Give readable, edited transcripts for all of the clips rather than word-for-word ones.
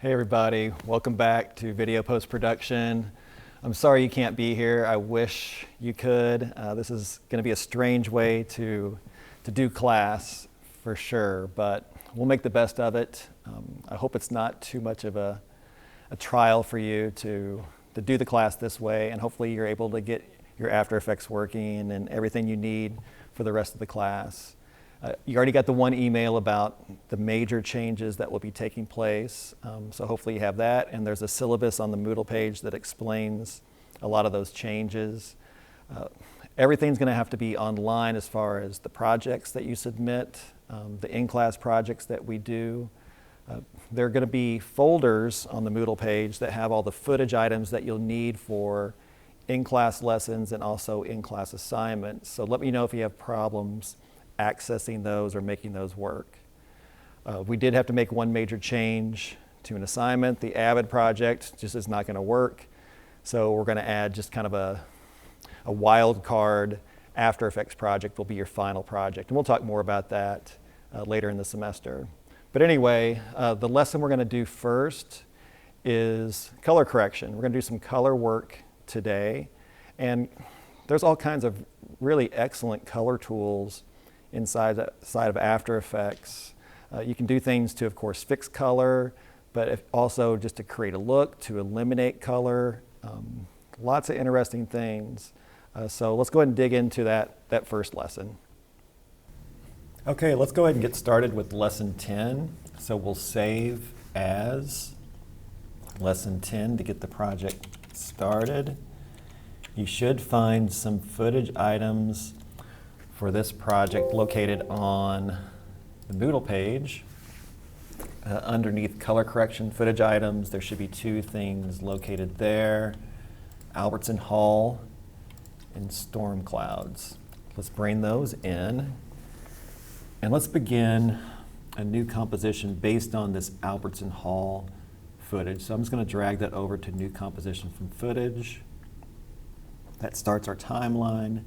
Hey everybody, welcome back to Video Post-Production. I'm sorry you can't be here. I wish you could. This is going to be a strange way to do class for sure, but we'll make the best of it. I hope it's not too much of a trial for you to do the class this way, and hopefully you're able to get your After Effects working and everything you need for the rest of the class. You already got the one email about the major changes that will be taking place, so hopefully you have that, and there's a syllabus on the Moodle page that explains a lot of those changes. Everything's going to have to be online as far as the projects that you submit, the in-class projects that we do. There are going to be folders on the Moodle page that have all the footage items that you'll need for in-class lessons and also in-class assignments, so let me know if you have problems accessing those or making those work. We did have to make one major change to an assignment. The Avid project just is not going to work, so we're going to add just kind of a wild card After Effects project will be your final project, and we'll talk more about that later in the semester. But anyway, the lesson we're going to do first is color correction. We're going to do some color work today, and there's all kinds of really excellent color tools inside of After Effects. You can do things to, of course, fix color, but also just to create a look, to eliminate color. Lots of interesting things. So let's go ahead and dig into that first lesson. Okay, let's go ahead and get started with lesson 10. So we'll save as lesson 10 to get the project started. You should find some footage items for this project located on the Moodle page. Underneath color correction footage items, there should be two things located there: Albertson Hall and storm clouds. Let's bring those in, and let's begin a new composition based on this Albertson Hall footage. So I'm just going to drag that over to new composition from footage. That starts our timeline.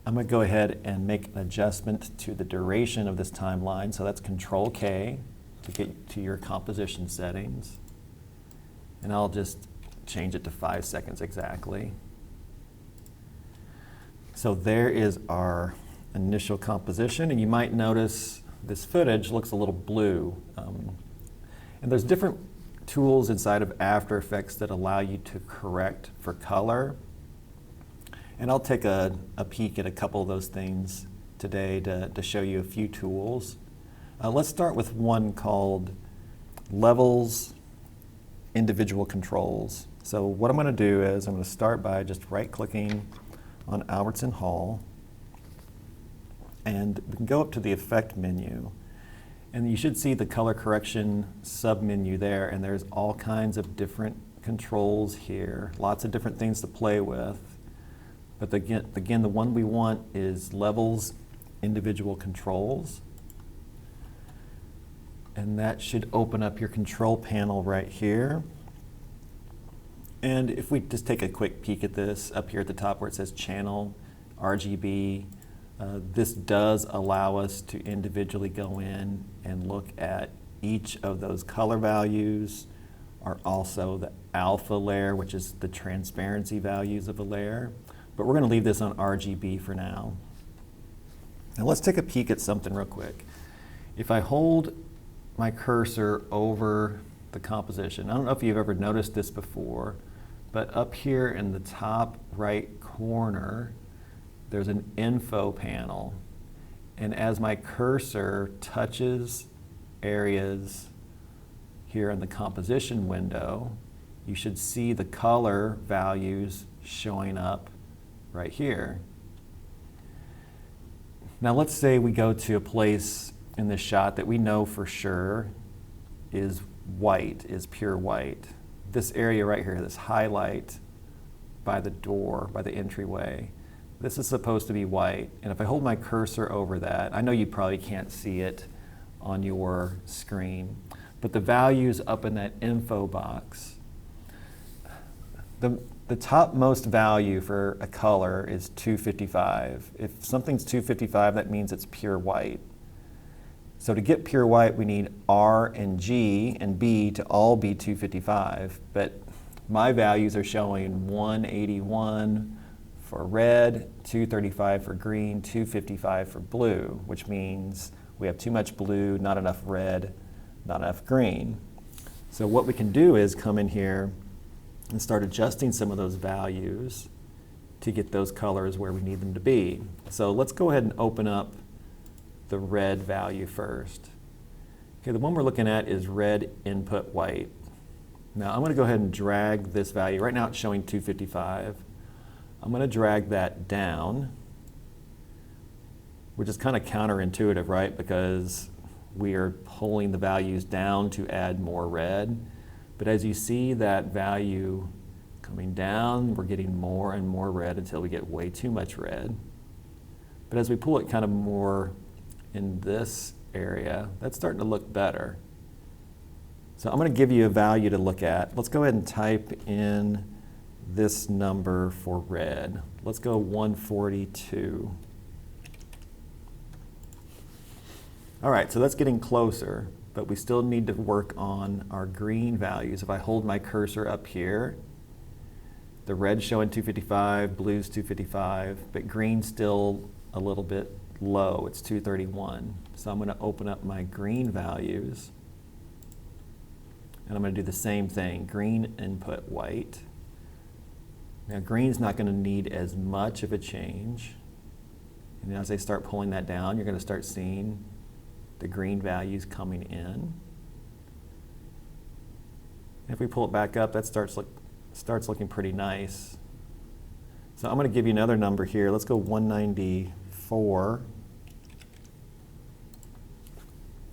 I'm going to go ahead and make an adjustment to the duration of this timeline. So that's Control K to get to your composition settings. And I'll just change it to 5 seconds exactly. So there is our initial composition, and you might notice this footage looks a little blue. And there's different tools inside of After Effects that allow you to correct for color. And I'll take a peek at a couple of those things today to show you a few tools. Let's start with one called Levels Individual Controls. So what I'm going to do is I'm going to start by just right-clicking on Albertson Hall, and we can go up to the Effect menu. And you should see the color correction sub-menu there, and there's all kinds of different controls here, lots of different things to play with. But again, the one we want is Levels Individual Controls. And that should open up your control panel right here. And if we just take a quick peek at this up here at the top where it says Channel RGB, this does allow us to individually go in and look at each of those color values, or also the alpha layer, which is the transparency values of a layer. But we're going to leave this on RGB for now. Now let's take a peek at something real quick. If I hold my cursor over the composition, I don't know if you've ever noticed this before, but up here in the top right corner, there's an info panel. And as my cursor touches areas here in the composition window, you should see the color values showing up right here. Now let's say we go to a place in this shot that we know for sure is white, is pure white. This area right here, this highlight by the door, by the entryway, this is supposed to be white. And if I hold my cursor over that, I know you probably can't see it on your screen, but the values up in that info box, the topmost value for a color is 255. If something's 255, that means it's pure white. So to get pure white, we need R and G and B to all be 255, but my values are showing 181 for red, 235 for green, 255 for blue, which means we have too much blue, not enough red, not enough green. So what we can do is come in here and start adjusting some of those values to get those colors where we need them to be. So let's go ahead and open up the red value first. Okay, the one we're looking at is red input white. Now I'm going to go ahead and drag this value. Right now it's showing 255. I'm going to drag that down, which is kind of counterintuitive, right? Because we are pulling the values down to add more red. But as you see that value coming down, we're getting more and more red until we get way too much red. But as we pull it kind of more in this area, that's starting to look better. So I'm going to give you a value to look at. Let's go ahead and type in this number for red. Let's go 142. All right, so that's getting closer, but we still need to work on our green values. If I hold my cursor up here, the red's showing 255, blue's 255, but green's still a little bit low, it's 231. So I'm going to open up my green values, and I'm going to do the same thing, green input white. Now green's not going to need as much of a change, and as I start pulling that down, you're going to start seeing the green values coming in. And if we pull it back up, that starts looking pretty nice. So I'm going to give you another number here. Let's go 194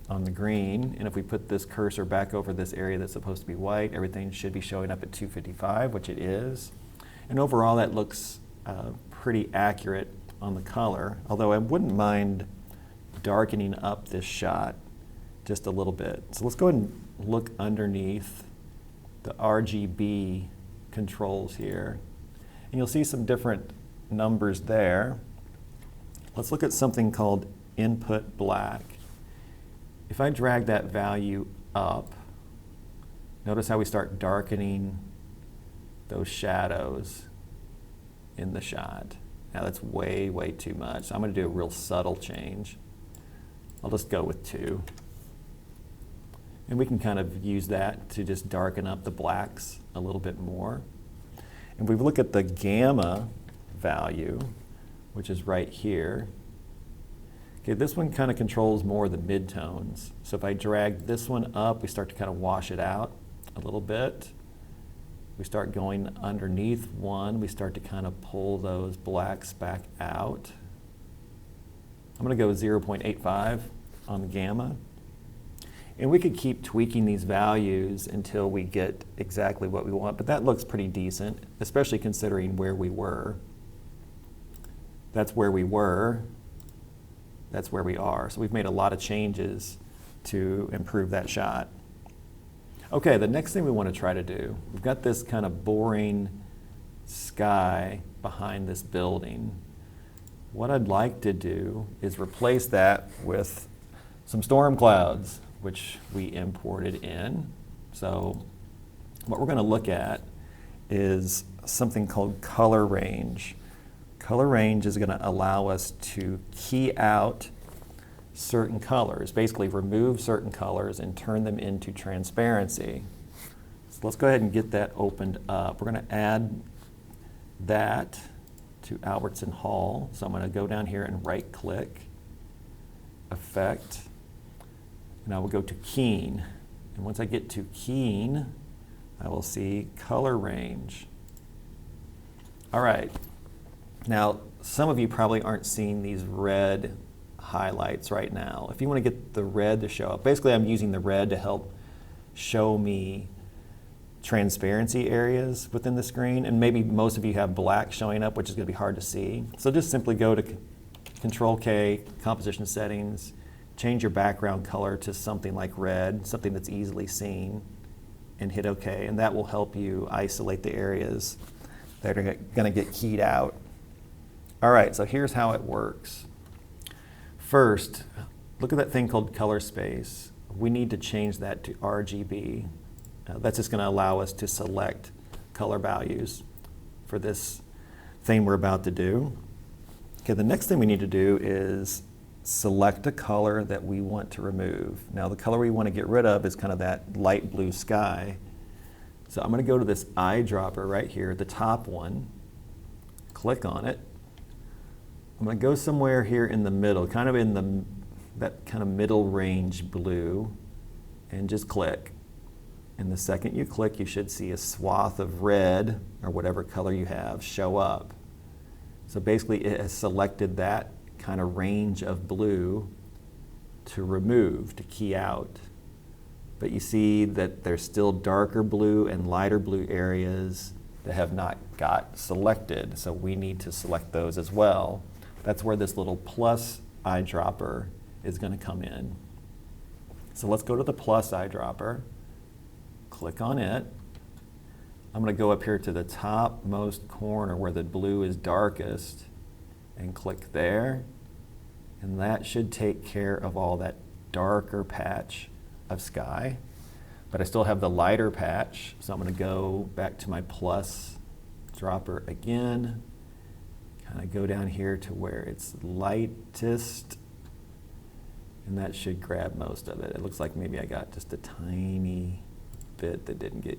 on the green. And if we put this cursor back over this area that's supposed to be white, everything should be showing up at 255, which it is. And overall, that looks pretty accurate on the color, although I wouldn't mind darkening up this shot just a little bit. So let's go ahead and look underneath the RGB controls here. And you'll see some different numbers there. Let's look at something called input black. If I drag that value up, notice how we start darkening those shadows in the shot. Now that's way, way too much. So I'm going to do a real subtle change. I'll just go with 2. And we can kind of use that to just darken up the blacks a little bit more. And if we look at the gamma value, which is right here, okay, this one kind of controls more of the midtones. So if I drag this one up, we start to kind of wash it out a little bit. We start going underneath one, we start to kind of pull those blacks back out. I'm going to go 0.85 on the gamma. And we could keep tweaking these values until we get exactly what we want, but that looks pretty decent, especially considering where we were. That's where we were. That's where we are. So we've made a lot of changes to improve that shot. Okay, the next thing we want to try to do, we've got this kind of boring sky behind this building. What I'd like to do is replace that with some storm clouds, which we imported in. So what we're going to look at is something called color range. Color range is going to allow us to key out certain colors, basically remove certain colors and turn them into transparency. So let's go ahead and get that opened up. We're going to add that to Albertson Hall. So I'm going to go down here and right click, Effect, and I will go to Keying. And once I get to Keying, I will see color range. All right. Now, some of you probably aren't seeing these red highlights right now. If you want to get the red to show up, basically I'm using the red to help show me transparency areas within the screen, and maybe most of you have black showing up, which is going to be hard to see. So just simply go to Control K, Composition Settings, change your background color to something like red, something that's easily seen, and hit OK, and that will help you isolate the areas that are going to get keyed out. All right, so here's how it works. First, look at that thing called color space. We need to change that to RGB. That's just going to allow us to select color values for this thing we're about to do. Okay, the next thing we need to do is select a color that we want to remove. Now the color we want to get rid of is kind of that light blue sky. So I'm going to go to this eyedropper right here, the top one, click on it. I'm going to go somewhere here in the middle, kind of in that kind of middle range blue, and just click. And the second you click, you should see a swath of red, or whatever color you have, show up. So basically it has selected that kind of range of blue to remove, to key out. But you see that there's still darker blue and lighter blue areas that have not got selected, so we need to select those as well. That's where this little plus eyedropper is going to come in. So let's go to the plus eyedropper, click on it. I'm going to go up here to the topmost corner where the blue is darkest and click there, and that should take care of all that darker patch of sky. But I still have the lighter patch, so I'm going to go back to my plus dropper again, kind of go down here to where it's lightest, and that should grab most of it. It looks like maybe I got just a tiny bit that didn't get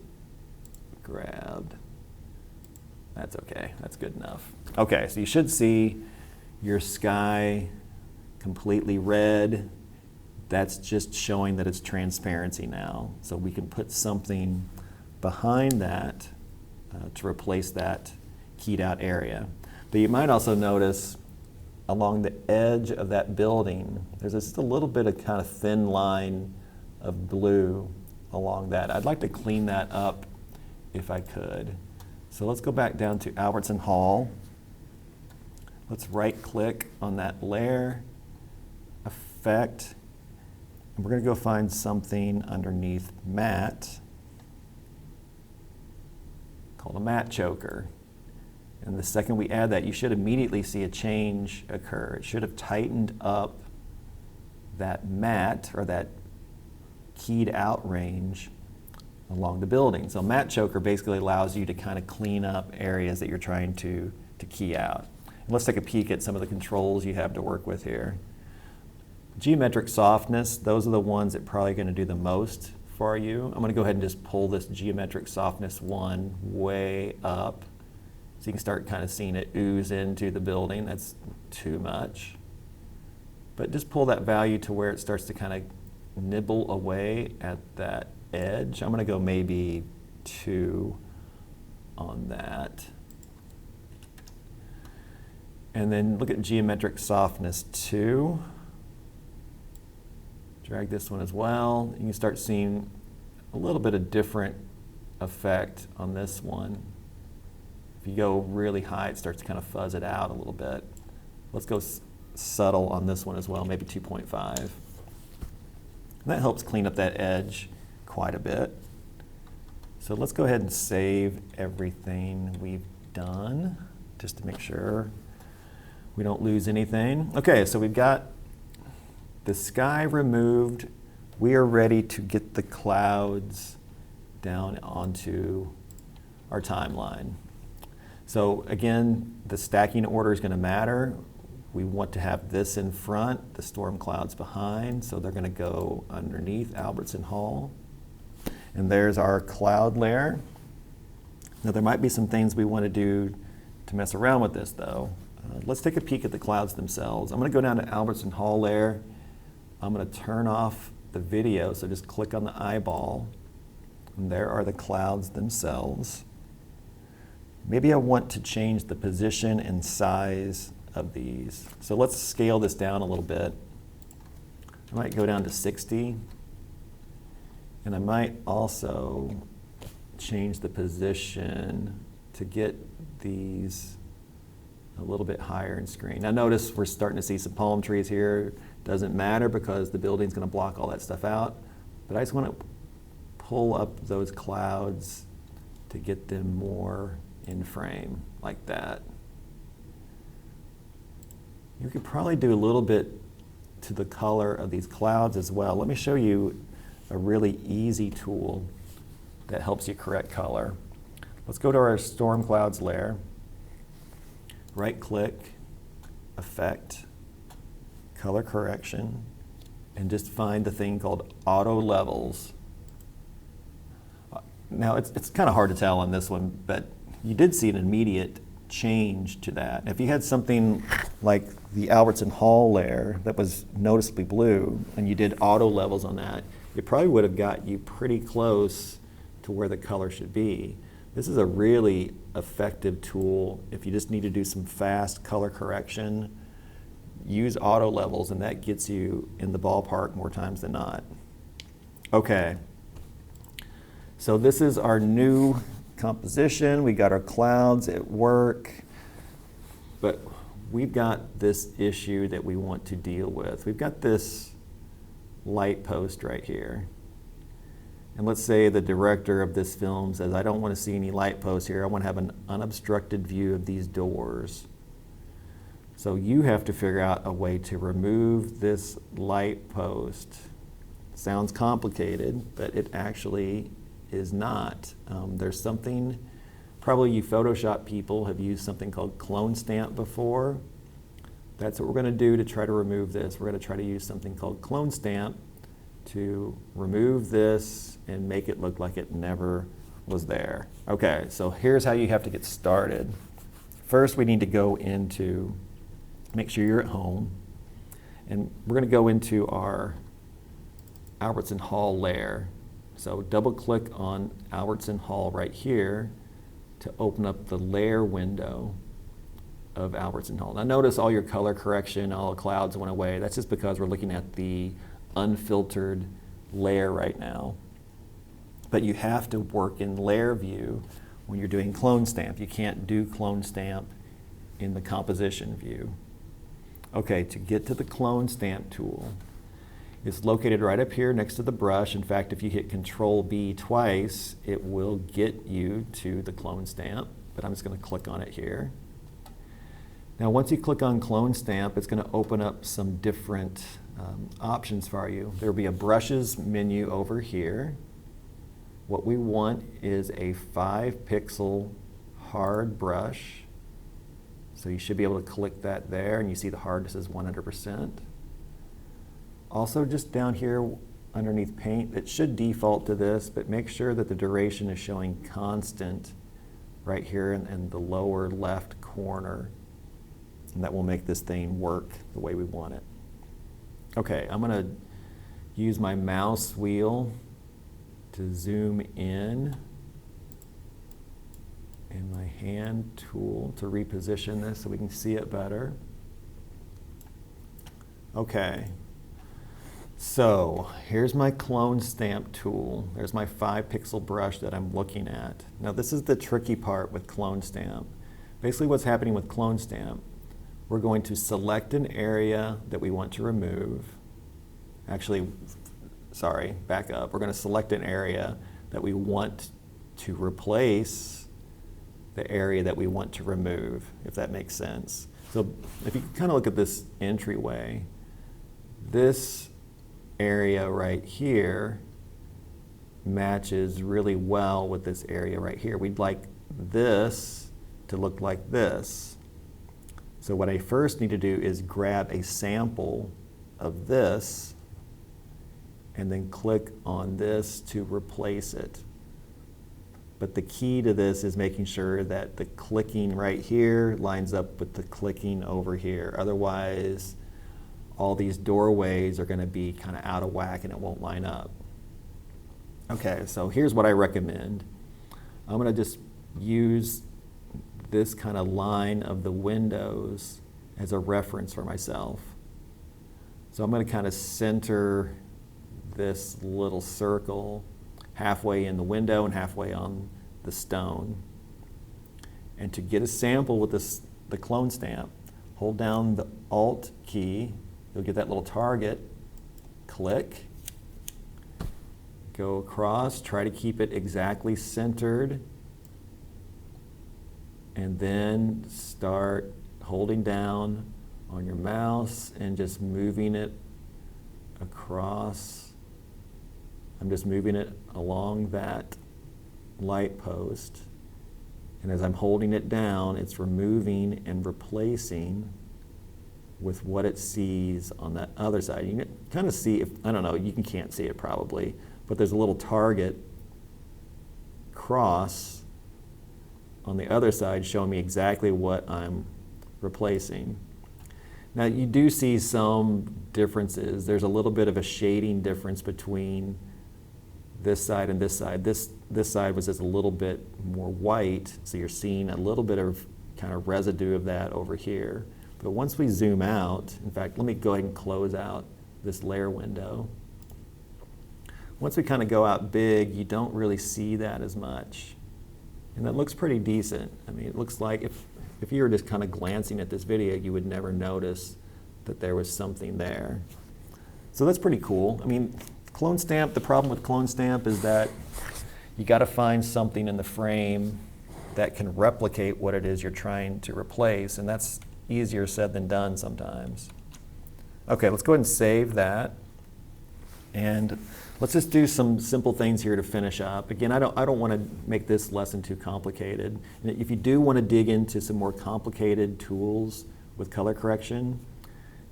grabbed. That's okay, that's good enough. Okay, so you should see your sky completely red. That's just showing that it's transparency now. So we can put something behind that to replace that keyed out area. But you might also notice along the edge of that building, there's just a little bit of kind of thin line of blue along that. I'd like to clean that up if I could. So let's go back down to Albertson Hall. Let's right click on that layer, effect, and we're going to go find something underneath matte called a matte choker. And the second we add that, you should immediately see a change occur. It should have tightened up that matte, or that keyed out range along the building. So matte choker basically allows you to kind of clean up areas that you're trying to key out. And let's take a peek at some of the controls you have to work with here. Geometric softness, those are the ones that are probably going to do the most for you. I'm going to go ahead and just pull this geometric softness one way up, so you can start kind of seeing it ooze into the building. That's too much. But just pull that value to where it starts to kind of nibble away at that edge. I'm going to go maybe 2 on that. And then look at geometric softness 2. Drag this one as well. You can start seeing a little bit of different effect on this one. If you go really high, it starts to kind of fuzz it out a little bit. Let's go subtle on this one as well, maybe 2.5. And that helps clean up that edge quite a bit. So let's go ahead and save everything we've done, just to make sure we don't lose anything. Okay, so we've got the sky removed. We are ready to get the clouds down onto our timeline. So again, the stacking order is going to matter. We want to have this in front, the storm clouds behind, so they're going to go underneath Albertson Hall. And there's our cloud layer. Now there might be some things we want to do to mess around with this though. Let's take a peek at the clouds themselves. I'm going to go down to Albertson Hall layer. I'm going to turn off the video, so just click on the eyeball, and there are the clouds themselves. Maybe I want to change the position and size of these. So let's scale this down a little bit. I might go down to 60, and I might also change the position to get these a little bit higher in screen. Now notice we're starting to see some palm trees here. Doesn't matter because the building's going to block all that stuff out, but I just want to pull up those clouds to get them more in frame like that. You could probably do a little bit to the color of these clouds as well. Let me show you a really easy tool that helps you correct color. Let's go to our storm clouds layer, right click, effect, color correction, and just find the thing called auto levels. Now it's kind of hard to tell on this one, but you did see an immediate change to that. If you had something like the Albertson Hall layer that was noticeably blue and you did auto levels on that, it probably would have got you pretty close to where the color should be. This is a really effective tool if you just need to do some fast color correction. Use auto levels and that gets you in the ballpark more times than not. Okay, so this is our new composition. We got our clouds at work, but we've got this issue that we want to deal with. We've got this light post right here. And let's say the director of this film says, I don't want to see any light posts here. I want to have an unobstructed view of these doors. So you have to figure out a way to remove this light post. Sounds complicated, but it actually is not. There's something, probably you Photoshop people have used something called Clone Stamp before. That's what we're going to do to try to remove this. We're going to try to use something called Clone Stamp to remove this and make it look like it never was there. Okay, so here's how you have to get started. First, we need to go into, make sure you're at home, and we're going to go into our Albertson Hall layer. So double click on Albertson Hall right here to open up the layer window of Albertson Hall. Now notice all your color correction, all the clouds went away. That's just because we're looking at the unfiltered layer right now. But you have to work in layer view when you're doing Clone Stamp. You can't do Clone Stamp in the composition view. Okay, to get to the Clone Stamp tool, it's located right up here next to the brush. In fact, if you hit Control B twice, it will get you to the Clone Stamp, but I'm just going to click on it here. Now, once you click on Clone Stamp, it's going to open up some different options for you. There will be a brushes menu over here. What we want is a 5-pixel hard brush. So you should be able to click that there, and you see the hardness is 100%. Also, just down here underneath paint, it should default to this, but make sure that the duration is showing constant right here in the lower left corner. And that will make this thing work the way we want it. Okay, I'm going to use my mouse wheel to zoom in and my hand tool to reposition this so we can see it better. Okay, so here's my Clone Stamp tool. There's my 5-pixel brush that I'm looking at. Now this is the tricky part with Clone Stamp. Basically what's happening with Clone Stamp, we're going to select an area that we want to remove. Actually, sorry, back up. We're going to select an area that we want to replace the area that we want to remove, if that makes sense. So if you kind of look at this entryway, this area right here matches really well with this area right here. We'd like this to look like this. So what I first need to do is grab a sample of this and then click on this to replace it. But the key to this is making sure that the clicking right here lines up with the clicking over here. Otherwise, all these doorways are going to be kind of out of whack and it won't line up. Okay, so here's what I recommend. I'm going to just use this kind of line of the windows as a reference for myself. So I'm going to kind of center this little circle halfway in the window and halfway on the stone. And to get a sample with this, the Clone Stamp, hold down the Alt key, you'll get that little target, click, go across, try to keep it exactly centered, and then start holding down on your mouse and just moving it across. I'm just moving it along that light post. And as I'm holding it down, it's removing and replacing with what it sees on that other side. You can kind of see, I don't know, you can't see it probably, but there's a little target cross on the other side showing me exactly what I'm replacing. Now you do see some differences. There's a little bit of a shading difference between this side and this side. This side was just a little bit more white, so you're seeing a little bit of kind of residue of that over here. But once we zoom out, in fact, let me go ahead and close out this layer window. Once we kind of go out big, you don't really see that as much. And that looks pretty decent. I mean, it looks like if you were just kind of glancing at this video, you would never notice that there was something there. So that's pretty cool. I mean, Clone Stamp, the problem with Clone Stamp is that you got to find something in the frame that can replicate what it is you're trying to replace, and that's easier said than done sometimes. Okay, let's go ahead and save that. And let's just do some simple things here to finish up. Again, I don't want to make this lesson too complicated. And if you do want to dig into some more complicated tools with color correction,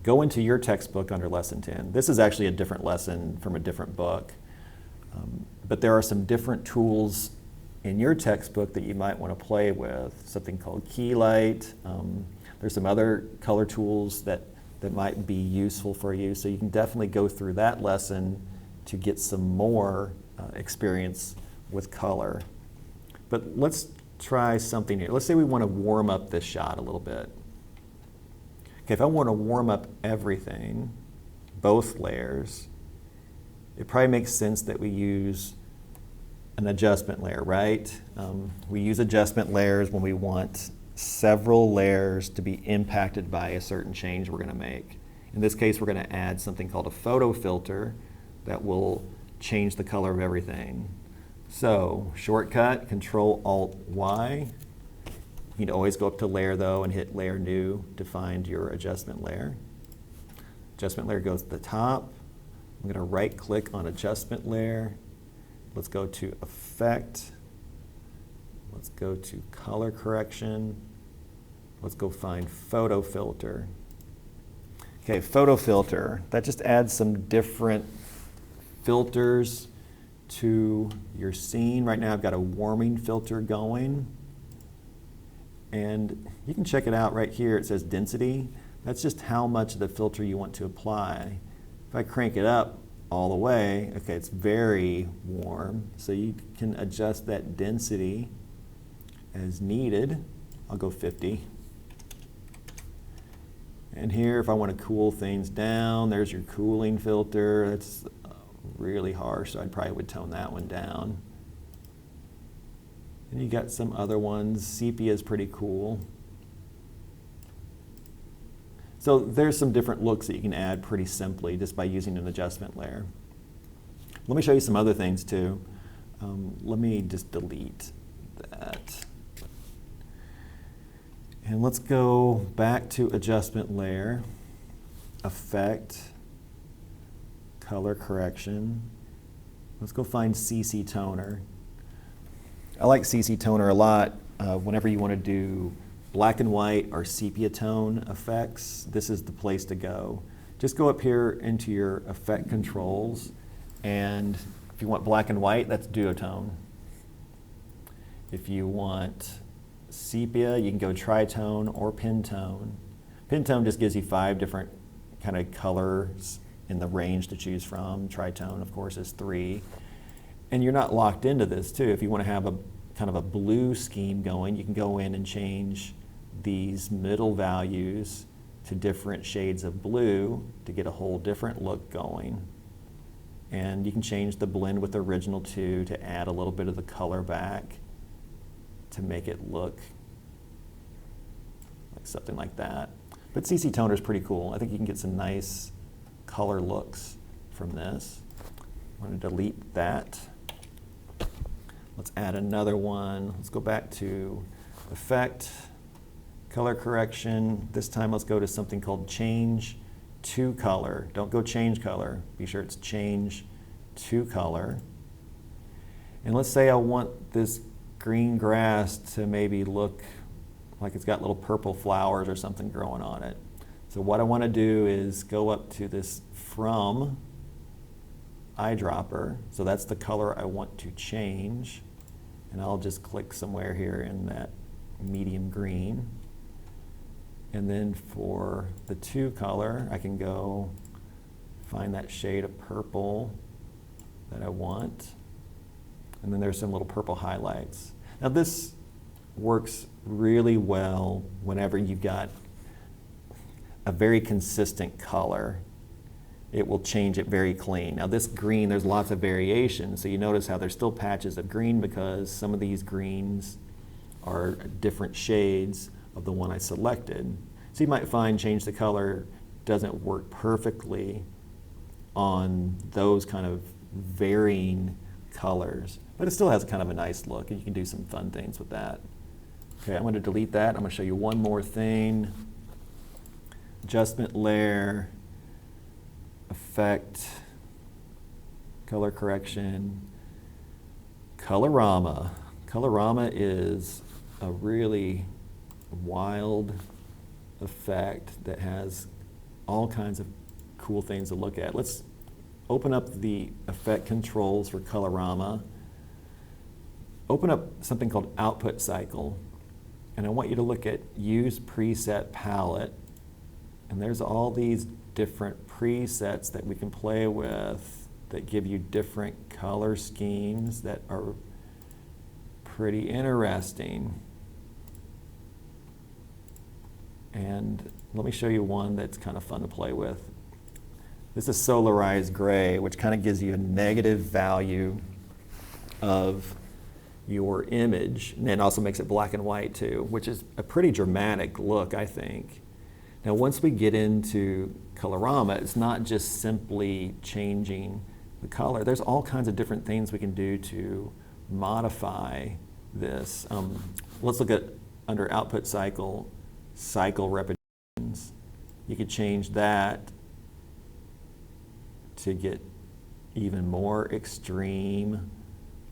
go into your textbook under Lesson 10. This is actually a different lesson from a different book. But there are some different tools in your textbook that you might want to play with, something called Keylight. There's some other color tools that might be useful for you. So you can definitely go through that lesson to get some more experience with color. But let's try something here. Let's say we want to warm up this shot a little bit. Okay, if I want to warm up everything, both layers, it probably makes sense that we use an adjustment layer, right? We use adjustment layers when we want several layers to be impacted by a certain change we're going to make. In this case, we're going to add something called a photo filter that will change the color of everything. So, shortcut, Control-Alt-Y. You can always go up to Layer, though, and hit Layer New to find your adjustment layer. Adjustment layer goes to the top. I'm going to right-click on Adjustment Layer. Let's go to Effect. Let's go to Color Correction. Let's go find Photo Filter. Okay, Photo Filter. That just adds some different filters to your scene. Right now I've got a warming filter going. And you can check it out right here. It says density. That's just how much of the filter you want to apply. If I crank it up all the way, okay, it's very warm. So you can adjust that density as needed. I'll go 50. And here, if I want to cool things down, there's your cooling filter. That's really harsh, so I probably would tone that one down. And you got some other ones. Sepia is pretty cool. So there's some different looks that you can add pretty simply just by using an adjustment layer. Let me show you some other things too. Let me just delete that. And let's go back to adjustment layer, effect, color correction. Let's go find CC Toner. I like CC Toner a lot whenever you want to do black and white or sepia tone effects. This is the place to go. Just go up here into your effect controls, and if you want black and white, that's duotone. If you want sepia, you can go tritone or pentone. Pentone just gives you 5 different kind of colors in the range to choose from. Tritone, of course, is 3. And you're not locked into this too. If you want to have a kind of a blue scheme going, you can go in and change these middle values to different shades of blue to get a whole different look going. And you can change the blend with original too to add a little bit of the color back to make it look like something like that. But CC Toner is pretty cool. I think you can get some nice color looks from this. I'm going to delete that. Let's add another one. Let's go back to Effect, Color Correction. This time let's go to something called Change to color. Don't go change color. Be sure it's change to color. And let's say I want this green grass to maybe look like it's got little purple flowers or something growing on it. So what I want to do is go up to this from eyedropper. So that's the color I want to change. And I'll just click somewhere here in that medium green. And then for the to color, I can go find that shade of purple that I want. And then there's some little purple highlights. Now this works really well whenever you've got a very consistent color. It will change it very clean. Now this green, there's lots of variation, so you notice how there's still patches of green because some of these greens are different shades of the one I selected. So you might find change the color doesn't work perfectly on those kind of varying colors, but it still has kind of a nice look, and you can do some fun things with that. Okay, I'm going to delete that. I'm going to show you one more thing. Adjustment layer, effect, color correction, Colorama. Colorama is a really wild effect that has all kinds of cool things to look at. Let's open up the effect controls for Colorama. Open up something called Output Cycle, and I want you to look at Use Preset Palette. And there's all these different presets that we can play with that give you different color schemes that are pretty interesting. And let me show you one that's kind of fun to play with. This is Solarized Gray, which kind of gives you a negative value of your image, and it also makes it black and white too, which is a pretty dramatic look, I think. Now once we get into Colorama, it's not just simply changing the color. There's all kinds of different things we can do to modify this. Let's look at under Output Cycle, Cycle Repetitions. You could change that to get even more extreme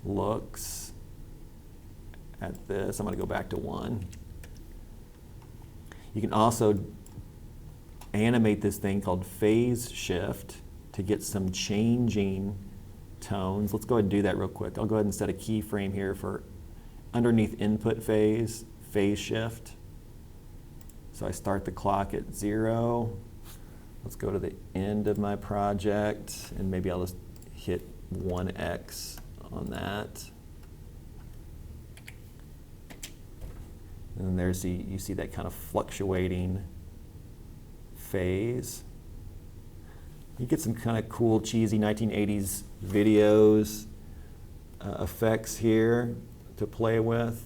looks at this. I'm going to go back to 1. You can also animate this thing called phase shift to get some changing tones. Let's go ahead and do that real quick. I'll go ahead and set a keyframe here for underneath input phase shift. So I start the clock at 0. Let's go to the end of my project, and maybe I'll just hit 1x on that. And there's you see that kind of fluctuating phase. You get some kind of cool, cheesy 1980s videos, effects here to play with.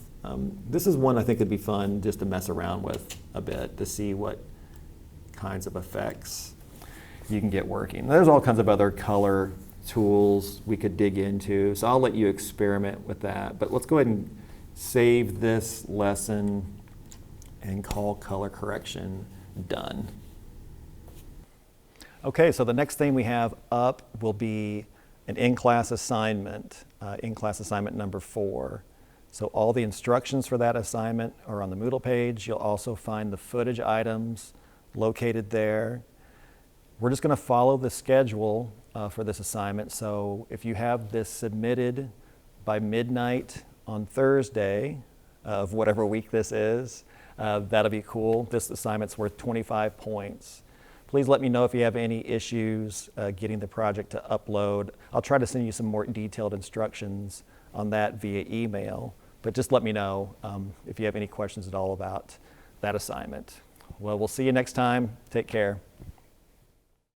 This is one I think would be fun just to mess around with a bit to see what kinds of effects you can get working. There's all kinds of other color tools we could dig into, so I'll let you experiment with that. But let's go ahead and save this lesson and call color correction done. Okay, so the next thing we have up will be an in-class assignment, in-class assignment number 4. So all the instructions for that assignment are on the Moodle page. You'll also find the footage items located there. We're just going to follow the schedule for this assignment. So if you have this submitted by midnight on Thursday of whatever week this is, that'll be cool. This assignment's worth 25 points. Please let me know if you have any issues getting the project to upload. I'll try to send you some more detailed instructions on that via email, but just let me know if you have any questions at all about that assignment. Well, we'll see you next time. Take care.